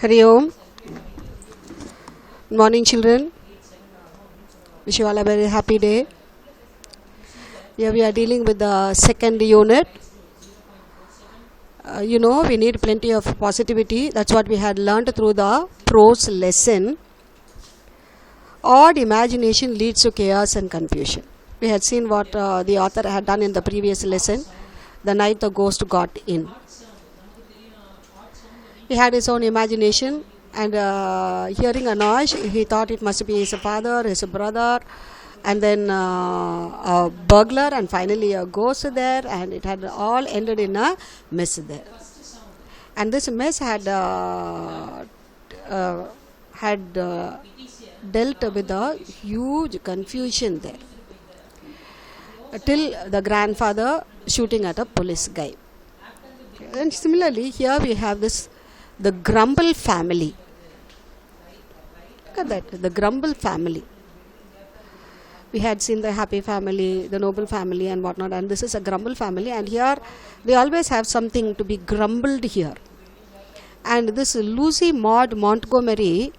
Hari Om. Good morning, children. Wish you all a very happy day. Here we are dealing with the second unit. We need plenty of positivity. That's what we had learned through the prose lesson. Odd imagination leads to chaos and confusion. We had seen what the author had done in the previous lesson. The night the ghost got in. He had his own imagination, and hearing a noise, he thought it must be his father, his brother, and then a burglar, and finally a ghost there, and it had all ended in a mess there. And this mess had dealt with a huge confusion there, till the grandfather shooting at a police guy. And similarly, here we have the Grumble family. Look at that, the Grumble family. We had seen the happy family, the noble family and whatnot, and this is a Grumble family, and here they always have something to be grumbled here. And this Lucy Maud Montgomery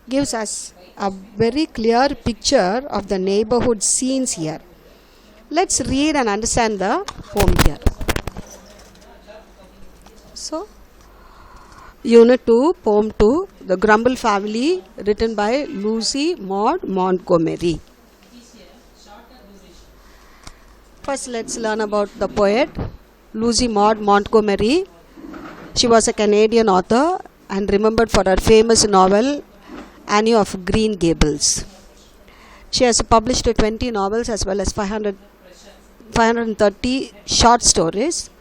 gives us a very clear picture of the neighborhood scenes here. Let's read and understand the poem here. So, Unit 2, Poem 2, The Grumble Family, written by Lucy Maud Montgomery. First, let's learn about the poet, Lucy Maud Montgomery. She was a Canadian author and remembered for her famous novel, Anne of Green Gables. She has published 20 novels as well as 530 short stories,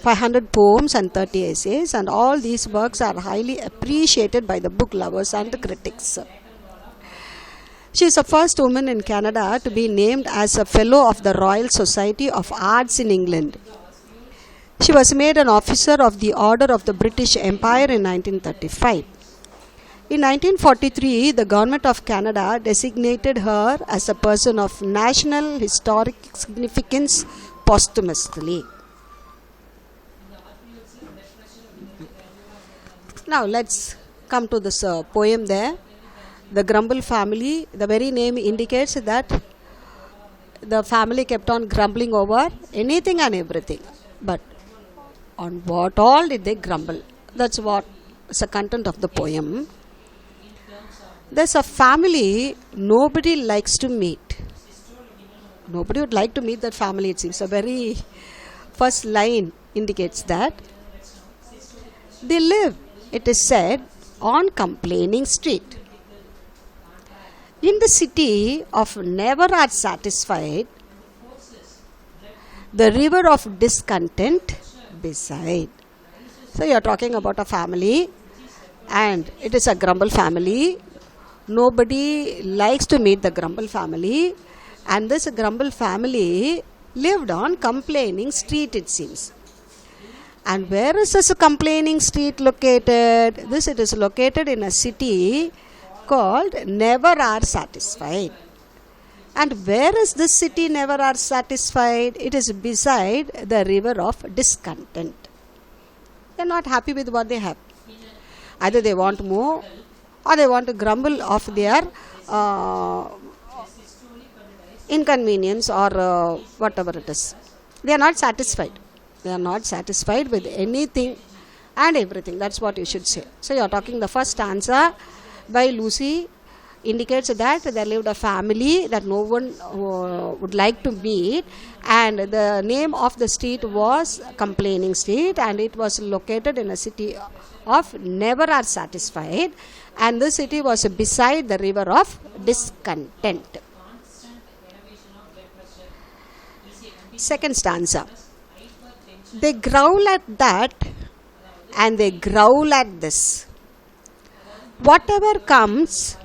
500 poems and 30 essays, and all these works are highly appreciated by the book lovers and critics. She is the first woman in Canada to be named as a Fellow of the Royal Society of Arts in England. She was made an officer of the Order of the British Empire in 1935. In 1943, the Government of Canada designated her as a person of national historic significance posthumously. Now let's come to this poem there. The Grumble family, the very name indicates that the family kept on grumbling over anything and everything. But on what all did they grumble? That's what is the content of the poem. There's a family nobody likes to meet. Nobody would like to meet that family, it seems. The very first line indicates that. They live, it is said, on Complaining Street. In the city of never are satisfied, the river of discontent beside. So you are talking about a family, and it is a Grumble family. Nobody likes to meet the Grumble family, and this Grumble family lived on Complaining Street, it seems. And where is this Complaining Street located? It is located in a city called Never Are Satisfied. And where is this city Never Are Satisfied? It is beside the river of discontent. They are not happy with what they have. Either they want more, or they want to grumble of their inconvenience or whatever it is. They are not satisfied. They are not satisfied with anything and everything. That's what you should say. So you are talking the first stanza by Lucy indicates that there lived a family that no one would like to meet, and the name of the street was Complaining Street, and it was located in a city of Never Are Satisfied, and the city was beside the river of discontent. Second stanza. They growl at that and they growl at this. Whatever comes,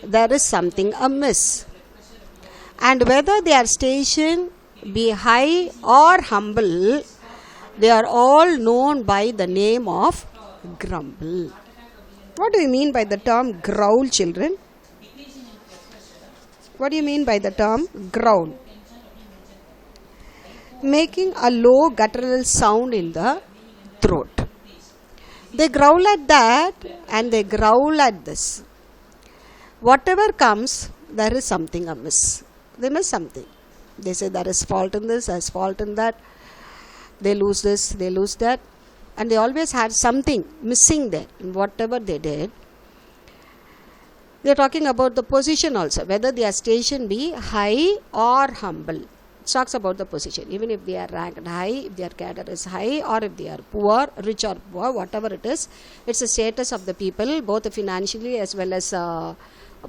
there is something amiss. And whether their station be high or humble, they are all known by the name of grumble. What do you mean by the term growl, children? What do you mean by the term growl? Making a low guttural sound in the throat. They growl at that and they growl at this. Whatever comes, there is something amiss. They miss something. They say there is fault in this, there is fault in that. They lose this, they lose that. And they always had something missing there in whatever they did. They are talking about the position also, whether their station be high or humble. It talks about the position. Even if they are ranked high, if their cadre is high, or if they are poor, rich or poor, whatever it is, it's a status of the people, both financially as well as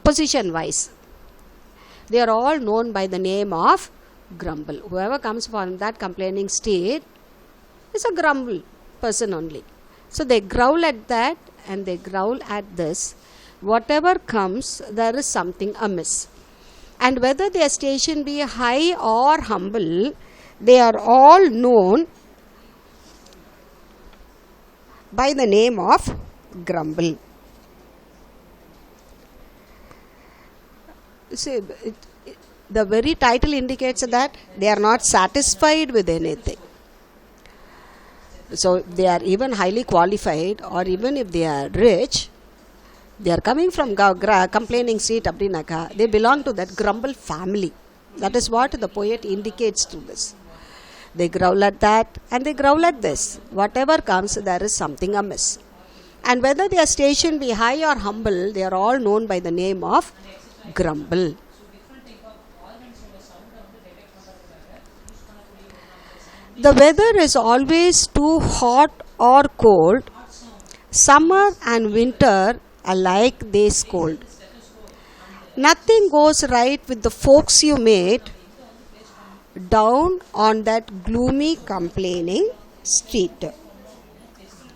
position wise. They are all known by the name of grumble. Whoever comes from that complaining state is a grumble person only. So they growl at that and they growl at this. Whatever comes, there is something amiss. And whether their station be high or humble, they are all known by the name of grumble. See, the very title indicates that they are not satisfied with anything. So if they are even highly qualified, or even if they are rich, they are coming from complaining state abdinaka, they belong to that grumble family. That is what the poet indicates to this. They growl at that and they growl at this. Whatever comes, there is something amiss. And whether their station be high or humble, they are all known by the name of grumble. The weather is always too hot or cold. Summer and winter alike they scold. Nothing goes right with the folks you made down on that gloomy complaining street.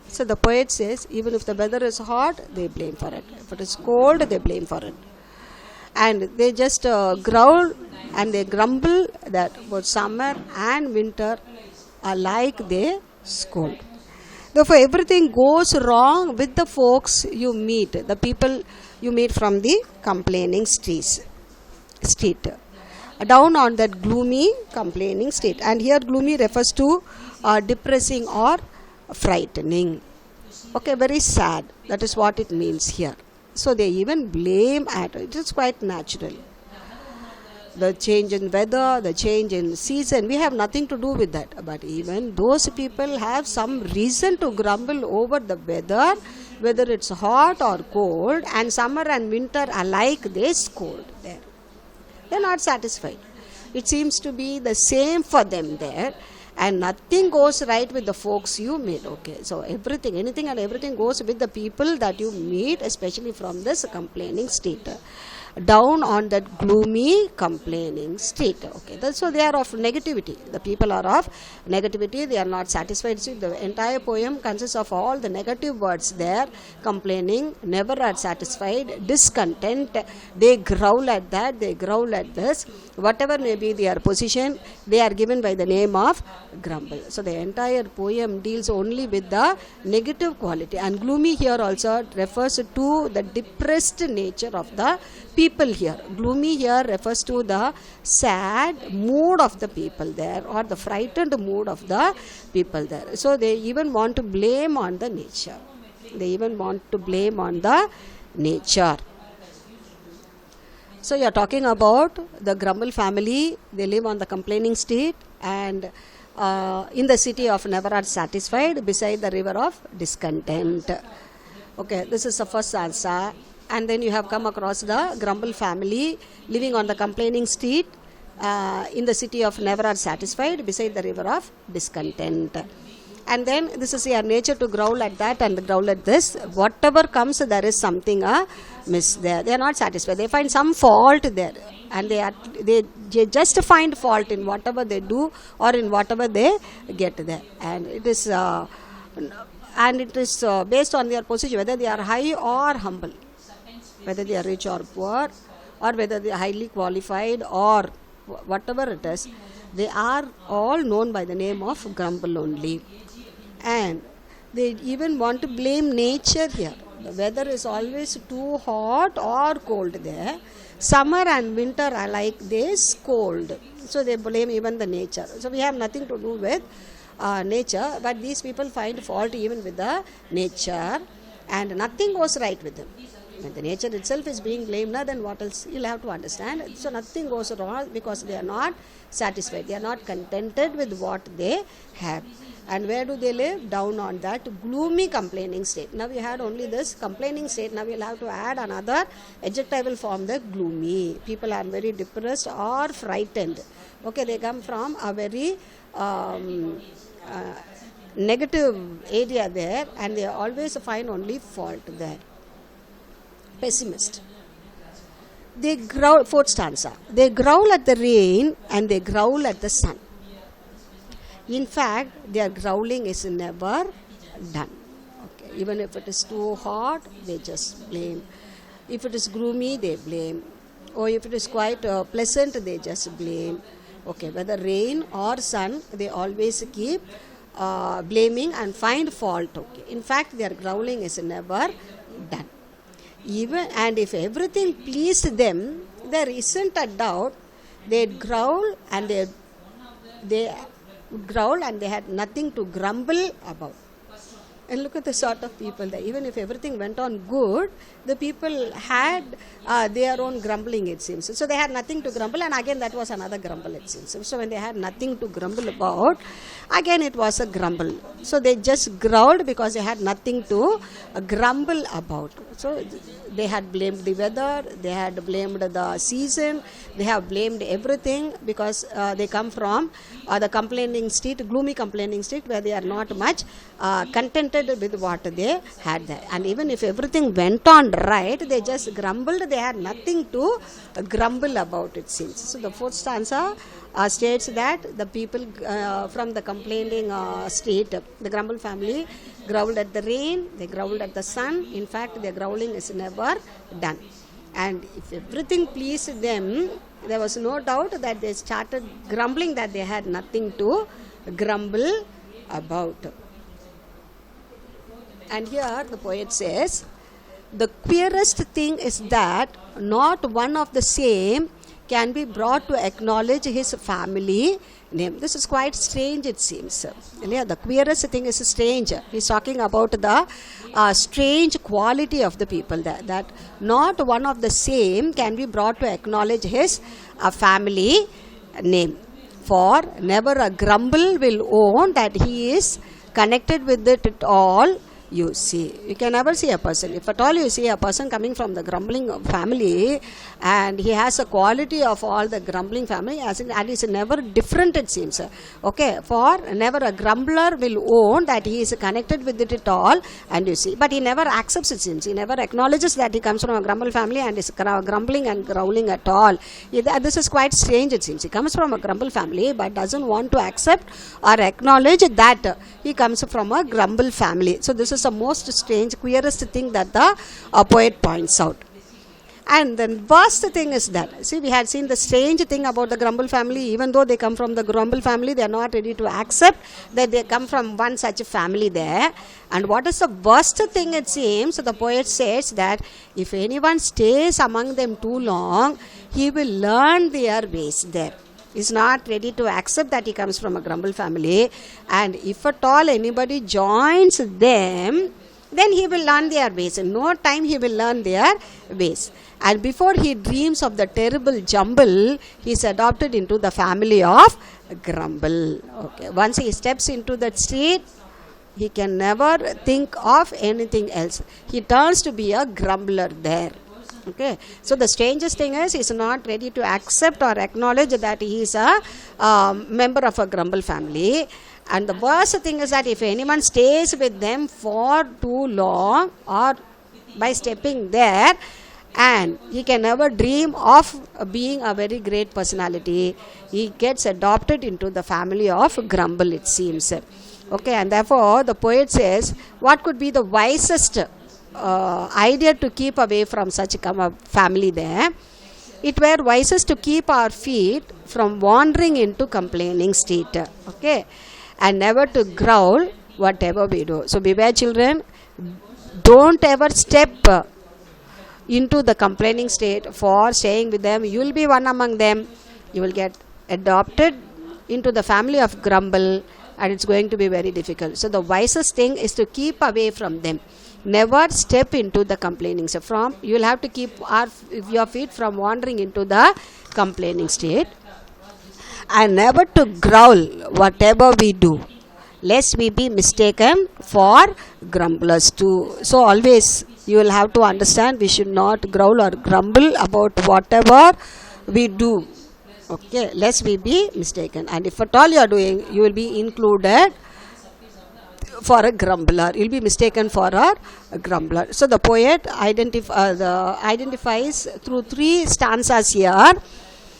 So the poet says, even if the weather is hot, they blame for it. If it is cold, they blame for it. And they just growl and they grumble that both summer and winter alike they scold. Therefore, everything goes wrong with the folks you meet, the people you meet from the complaining street. Down on that gloomy complaining state. And here gloomy refers to depressing or frightening. Okay, very sad. That is what it means here. So they even blame at it. It is quite natural. The change in weather, the change in season, we have nothing to do with that. But even those people have some reason to grumble over the weather, whether it's hot or cold, and summer and winter alike they scold there. They are not satisfied. It seems to be the same for them there, and nothing goes right with the folks you meet. Okay, so anything and everything goes with the people that you meet, especially from this complaining state. Down on that gloomy complaining state. Okay, so they are of negativity. The people are of negativity. They are not satisfied. See, the entire poem consists of all the negative words there. Complaining, never are satisfied, discontent. They growl at that. They growl at this. Whatever may be their position, they are given by the name of grumble. So the entire poem deals only with the negative quality. And gloomy here also refers to the depressed nature of the people here. Gloomy here refers to the sad mood of the people there, or the frightened mood of the people there. So they even want to blame on the nature. They even want to blame on the nature. So you are talking about the grumble family. They live on the complaining state and in the city of never are satisfied, beside the river of discontent. Okay, this is the first answer. And then you have come across the grumble family living on the complaining street in the city of never are satisfied, beside the river of discontent. And then this is your nature to growl at that and growl at this. Whatever comes, there is something miss there. They are not satisfied. They find some fault there, and they just find fault in whatever they do or in whatever they get there. And it is based on their position, whether they are high or humble, whether they are rich or poor, or whether they are highly qualified or whatever it is. They are all known by the name of grumble only. And they even want to blame nature here. The weather is always too hot or cold there. Summer and winter alike they scold. So they blame even the nature. So we have nothing to do with nature, but these people find fault even with the nature, and nothing goes right with them. When the nature itself is being blamed, then what else? You'll have to understand. So nothing goes wrong because they are not satisfied. They are not contented with what they have. And where do they live? Down on that gloomy complaining state. Now we had only this complaining state. Now we'll have to add another adjectival form, the gloomy. People are very depressed or frightened. Okay, they come from a very negative area there, and they always find only fault there. Pessimist. They growl, fourth stanza. They growl at the rain and they growl at the sun. In fact, their growling is never done. Okay. Even if it is too hot, they just blame. If it is gloomy, they blame. Or if it is quite pleasant, they just blame. Okay, whether rain or sun, they always keep blaming and find fault. Okay. In fact, their growling is never done. Even and if everything pleased them, there isn't a doubt they'd growl and they would growl and they had nothing to grumble about. And look at the sort of people there. Even if everything went on good, the people had their own grumbling, it seems. So they had nothing to grumble, and again that was another grumble, it seems. So when they had nothing to grumble about, again it was a grumble. So they just growled because they had nothing to grumble about. So they had blamed the weather, they had blamed the season, they have blamed everything because they come from the complaining state, gloomy complaining state, where they are not much contented with what they had there. And even if everything went on right, they just grumbled, they had nothing to grumble about, it seems. So the fourth stanza states that the people from the complaining state, the grumble family, growled at the rain, they growled at the sun. In fact, their growling is never done. And if everything pleased them, there was no doubt that they started grumbling that they had nothing to grumble about. And here the poet says, the queerest thing is that not one of the same can be brought to acknowledge his family name. This is quite strange, it seems. Yeah, the queerest thing is strange. He's talking about the strange quality of the people there, that not one of the same can be brought to acknowledge his family name. For never a grumble will own that he is connected with it at all. You see, you can never see a person, if at all you see a person coming from the grumbling family and he has a quality of all the grumbling family, and is never different, it seems. Okay, for never a grumbler will own that he is connected with it at all, and you see, but he never accepts, it seems. He never acknowledges that he comes from a grumble family and is grumbling and growling at all. This is quite strange, it seems. He comes from a grumble family but doesn't want to accept or acknowledge that he comes from a grumble family. So this is the most strange, queerest thing that the poet points out. And the worst thing is that, see, we had seen the strange thing about the grumble family. Even though they come from the grumble family, they are not ready to accept that they come from one such family there. And what is the worst thing, it seems? So the poet says that if anyone stays among them too long, he will learn their ways there. Is not ready to accept that he comes from a grumble family, and if at all anybody joins them, then he will learn their ways. In no time he will learn their ways, and before he dreams of the terrible jumble, he is adopted into the family of grumble. Okay, once he steps into that street, he can never think of anything else. He turns to be a grumbler there. Okay, so the strangest thing is he's not ready to accept or acknowledge that he is a member of a grumble family. And the worst thing is that if anyone stays with them for too long or by stepping there, and he can never dream of being a very great personality, he gets adopted into the family of grumble, it seems. Okay, and therefore the poet says, what could be the wisest idea to keep away from such a family there? It were wisest to keep our feet from wandering into complaining state. Okay, and never to growl whatever we do. So beware, children, don't ever step into the complaining state. For staying with them, you will be one among them. You will get adopted into the family of grumble, and it's going to be very difficult. So the wisest thing is to keep away from them. Never step into the complaining. So you will have to keep your feet from wandering into the complaining state, and never to growl whatever we do, lest we be mistaken for grumblers too. So always you will have to understand, we should not growl or grumble about whatever we do, okay, lest we be mistaken. And if at all you are doing, you will be included for a grumbler. You will be mistaken for a grumbler. So the poet identifies through 3 stanzas here.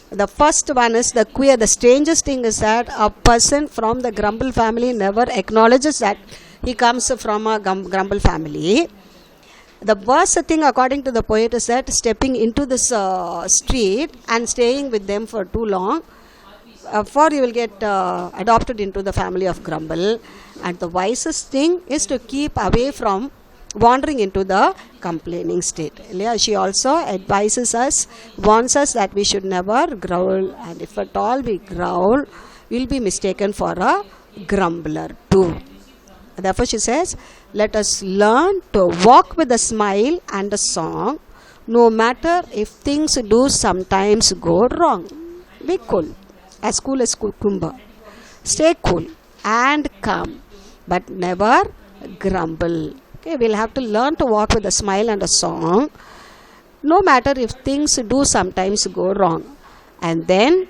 The first one is the queer. The strangest thing is that a person from the grumble family never acknowledges that he comes from a grumble family. The worst thing, according to the poet, is that stepping into this street and staying with them for too long, for you will get adopted into the family of grumble. And the wisest thing is to keep away from wandering into the complaining state. She also advises us, warns us that we should never growl, and if at all we growl, we will be mistaken for a grumbler too. Therefore she says, let us learn to walk with a smile and a song, no matter if things do sometimes go wrong. Be cool as cucumber. Stay cool and calm, but never grumble. Okay, we'll have to learn to walk with a smile and a song, no matter if things do sometimes go wrong. And then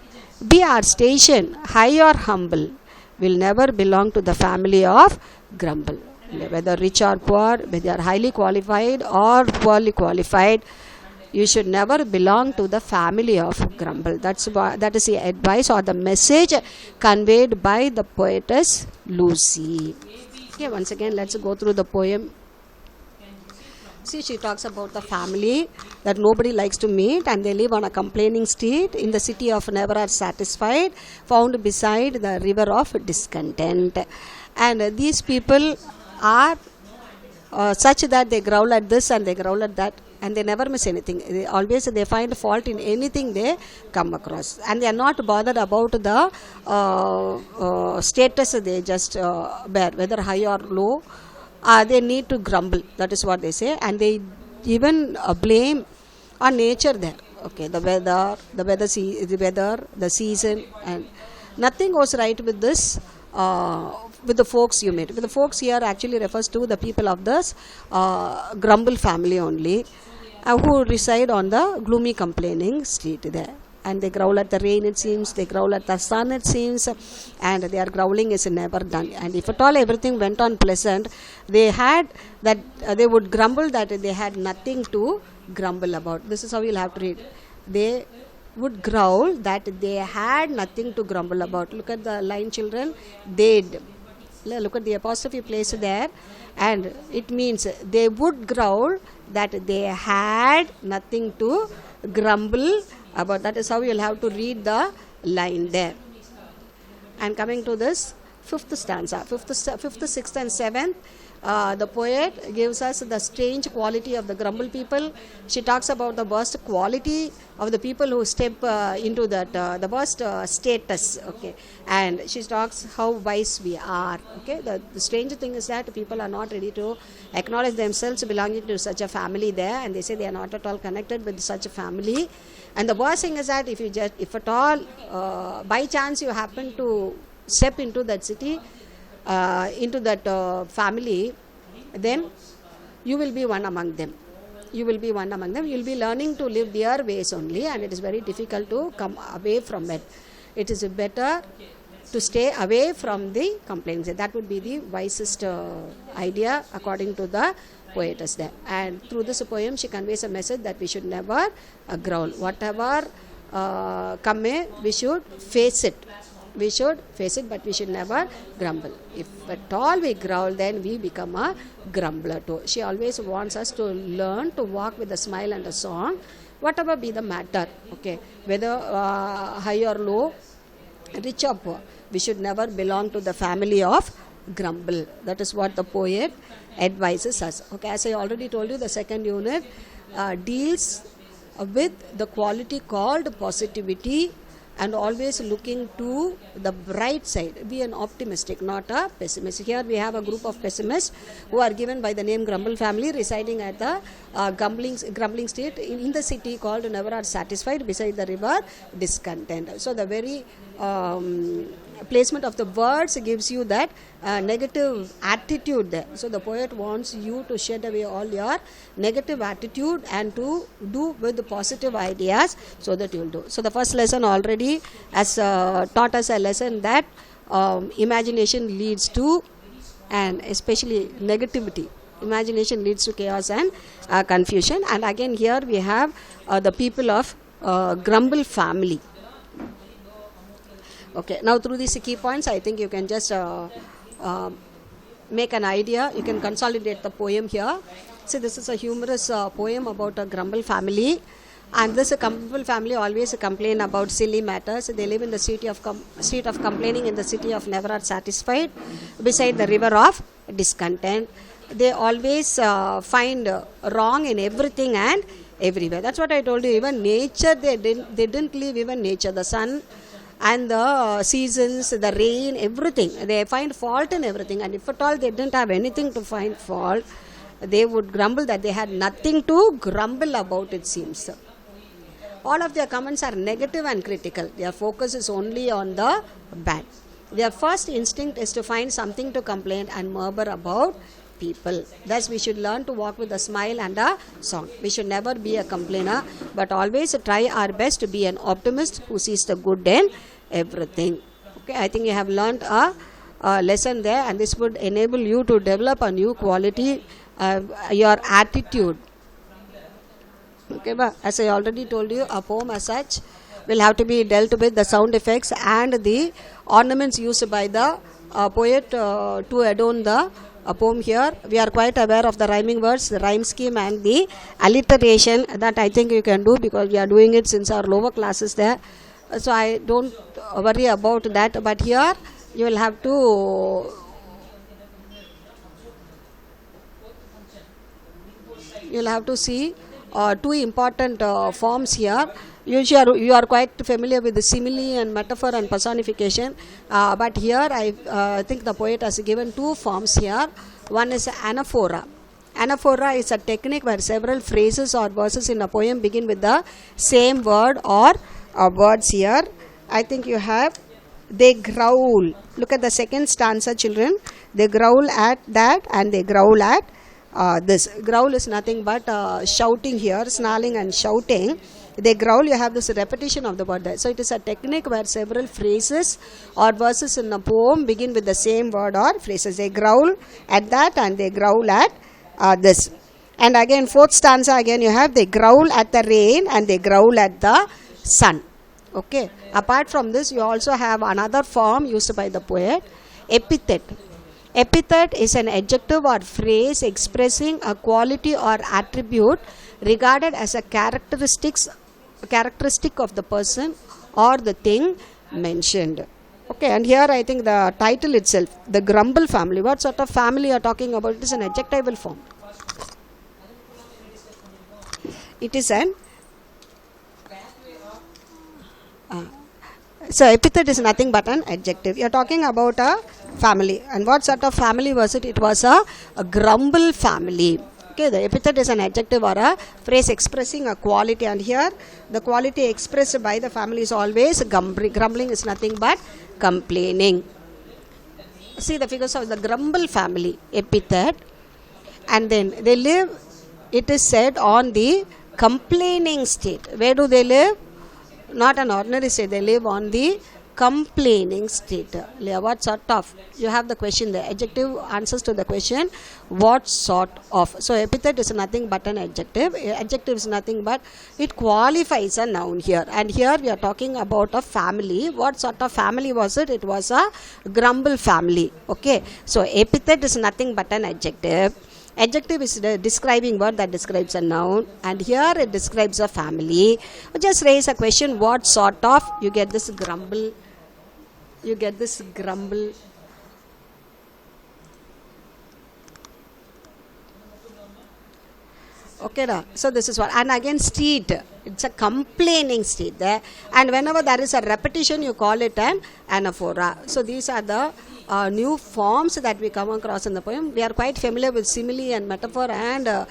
be our station, high or humble, will never belong to the family of grumble. Whether rich or poor, whether you are highly qualified or poorly qualified, you should never belong to the family of grumble. That is the advice or the message conveyed by the poetess Lucy. Okay, once again, let's go through the poem. See, she talks about the family that nobody likes to meet, and they live on a complaining street in the city of never are satisfied, found beside the river of discontent. And these people are such that they growl at this and they growl at that, and they never miss anything. They find fault in anything they come across, and they are not bothered about the status they just bear, whether high or low. They need to grumble. That is what they say, and they even blame on nature there. Okay, the weather, the season, and nothing goes right with this. With the folks you meet. With the folks here actually refers to the people of this grumble family only, who reside on the gloomy complaining street there. And they growl at the rain, it seems, they growl at the sun, it seems, and their growling is never done. And if at all everything went on pleasant, they would grumble that they had nothing to grumble about. This is how you'll have to read. They would growl that they had nothing to grumble about. Look at the line, children. They'd. Look at the apostrophe placed there, and it means they would growl that they had nothing to grumble about. That is how you'll have to read the line there. And coming to this 5th stanza, 5th, 6th and 7th, the poet gives us the strange quality of the grumble people. She talks about the worst quality of the people who step into that, the worst status. Okay, and she talks how wise we are. Okay, the strange thing is that people are not ready to acknowledge themselves belonging to such a family there, and they say they are not at all connected with such a family. And the worst thing is that if at all by chance you happen to step into that city, into that family, then you will be one among them. You will be one among them. You will be learning to live their ways only, and it is very difficult to come away from it. It is better to stay away from the complaints. That would be the wisest idea according to the poetess there. And through this poem, she conveys a message that we should never growl. Whatever come may, we should face it. We should face it, but we should never grumble. If at all we growl, then we become a grumbler too. She always wants us to learn to walk with a smile and a song, whatever be the matter. Okay, whether high or low, rich or poor, we should never belong to the family of grumble. That is what the poet advises us. Okay, as I already told you, the second unit deals with the quality called positivity, and always looking to the bright side. Be an optimistic, not a pessimist. Here we have a group of pessimists who are given by the name Grumble family, residing at the grumbling state in the city called Never Are Satisfied, beside the river Discontent. So the very placement of the words gives you that negative attitude there. So the poet wants you to shed away all your negative attitude and to do with the positive ideas, so that you will do. So the first lesson already has taught us a lesson that imagination leads to, and especially negativity, imagination leads to chaos and confusion. And again here we have the people of Grumble family. Okay, now through these key points, I think you can just make an idea. You can consolidate the poem here. See, this is a humorous poem about a Grumble family. And this Grumble family always complain about silly matters. They live in the street of complaining in the city of Never Are Satisfied, beside the river of Discontent. They always find wrong in everything and everywhere. That's what I told you. Even nature, they didn't leave even nature. The sun and the seasons, the rain, everything. They find fault in everything. And if at all they didn't have anything to find fault, they would grumble that they had nothing to grumble about, it seems. All of their comments are negative and critical. Their focus is only on the bad. Their first instinct is to find something to complain and murmur about people. Thus, we should learn to walk with a smile and a song. We should never be a complainer, but always try our best to be an optimist who sees the good in everything. Okay, I think you have learned a lesson there, and this would enable you to develop a new quality, your attitude. Okay, but as I already told you, a poem as such will have to be dealt with the sound effects and the ornaments used by the poet to adorn the poem here. We are quite aware of the rhyming words, the rhyme scheme and the alliteration. That I think you can do because we are doing it since our lower classes there. So I don't worry about that. But here you will have to see two important forms here. Usually you are quite familiar with the simile and metaphor and personification, but here I think the poet has given two forms here. One is anaphora. Anaphora is a technique where several phrases or verses in a poem begin with the same word or words here. I think you have, they growl. Look at the second stanza, children. They growl at that and they growl at this. Growl is nothing but shouting here, snarling and shouting. They growl, you have this repetition of the word there. So it is a technique where several phrases or verses in a poem begin with the same word or phrases. They growl at that and they growl at this. And again, fourth stanza, again you have, they growl at the rain and they growl at the sun. Okay. Apart from this, you also have another form used by the poet, epithet. Epithet is an adjective or phrase expressing a quality or attribute regarded as a characteristic of the person or the thing mentioned. Okay, and here I think the title itself, the Grumble family. What sort of family you are talking about? It is an adjectival form. It is an so epithet is nothing but an adjective. You are talking about a family. And what sort of family was it? It was a Grumble family. Okay, the epithet is an adjective or a phrase expressing a quality, and here the quality expressed by the family is always grumbling. Grumbling is nothing but complaining. See the figures of the Grumble family, epithet, and then they live, it is said, on the complaining state. Where do they live? Not an ordinary state, they live on the complaining state. What sort of? You have the question there. Adjective answers to the question, what sort of? So epithet is nothing but an adjective. Adjective is nothing but it qualifies a noun here. And here we are talking about a family. What sort of family was it? It was a Grumble family. Okay. So epithet is nothing but an adjective. Adjective is the describing word that describes a noun, and here it describes a family. Just raise a question, what sort of? You get this grumble. You get this grumble. Okay, so this is what. And again, street. It's a complaining state there. And whenever there is a repetition, you call it an anaphora. So these are the new forms that we come across in the poem. We are quite familiar with simile and metaphor and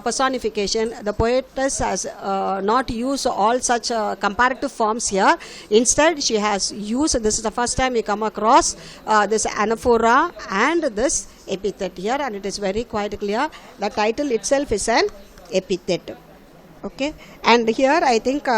personification. The poetess has not used all such comparative forms here. Instead, she has used, this is the first time we come across this anaphora and this epithet here, and it is very quite clear. The title itself is an epithet. Okay, and here I think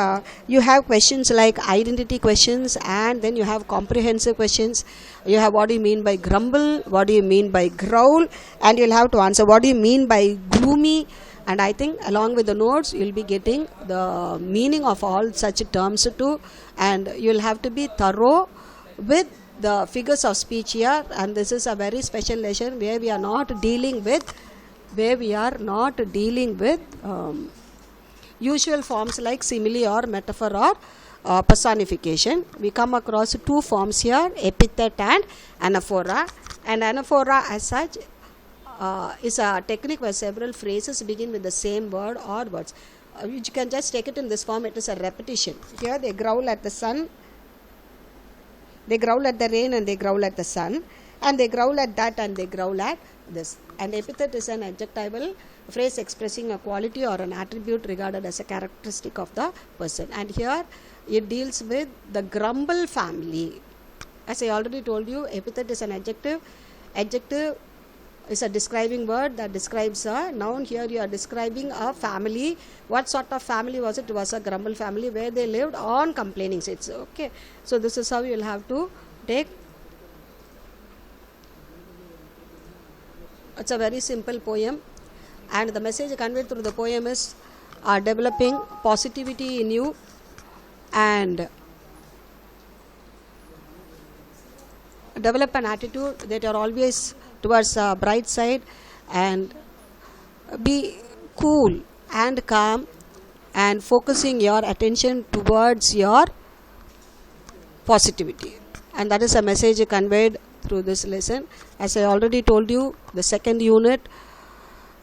you have questions like identity questions, and then you have comprehensive questions. You have what do you mean by grumble, what do you mean by growl, and you'll have to answer what do you mean by gloomy. And I think along with the notes you'll be getting the meaning of all such terms too, and you'll have to be thorough with the figures of speech here. And this is a very special lesson where we are not dealing with usual forms like simile or metaphor or personification. We come across two forms here, epithet and anaphora. And anaphora as such is a technique where several phrases begin with the same word or words. You can just take it in this form. It is a repetition. Here they growl at the sun, they growl at the rain, and they growl at the sun, and they growl at that, and they growl at this. An epithet is an adjectival phrase expressing a quality or an attribute regarded as a characteristic of the person. And here it deals with the grumble family. As I already told you, epithet is an adjective. Adjective is a describing word that describes a noun. Here you are describing a family. What sort of family was it? It was a grumble family where they lived on complaining states. Okay, so this is how you will have to take. It's a very simple poem, and the message conveyed through the poem is developing positivity in you and develop an attitude that you are always towards a bright side, and be cool and calm and focusing your attention towards your positivity. And that is a message conveyed through this lesson. As I already told you, the second unit,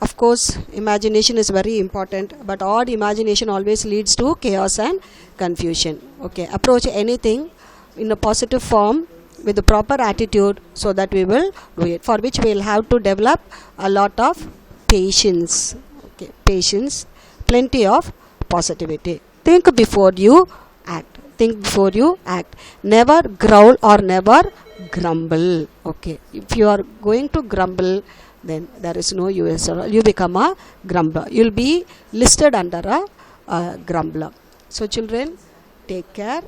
of course, imagination is very important, but odd imagination always leads to chaos and confusion. Okay, approach anything in a positive form with the proper attitude so that we will do it, for which we will have to develop a lot of patience. Okay, patience, plenty of positivity. Think before you act. Think before you act. Never growl or never grumble. Okay, if you are going to grumble, then there is no use. You become a grumbler. You will be listed under a grumbler. So children, take care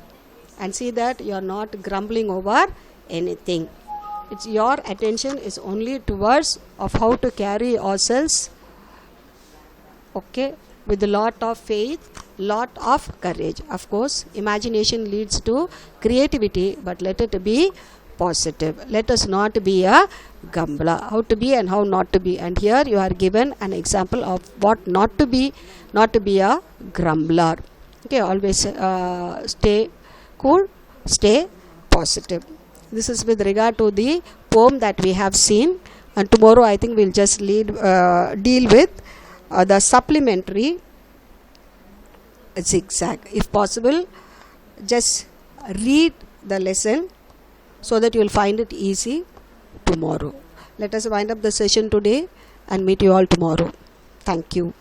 and see that you are not grumbling over anything. It's your attention is only towards of how to carry ourselves, okay, with a lot of faith, lot of courage. Of course, imagination leads to creativity, but let it be positive. Let us not be a grumbler. How to be and how not to be. And here you are given an example of what not to be a grumbler. Okay, always stay cool, stay positive. This is with regard to the poem that we have seen, and tomorrow I think we'll just deal with the supplementary zigzag. If possible, just read the lesson so that you will find it easy tomorrow. Let us wind up the session today and meet you all tomorrow. Thank you.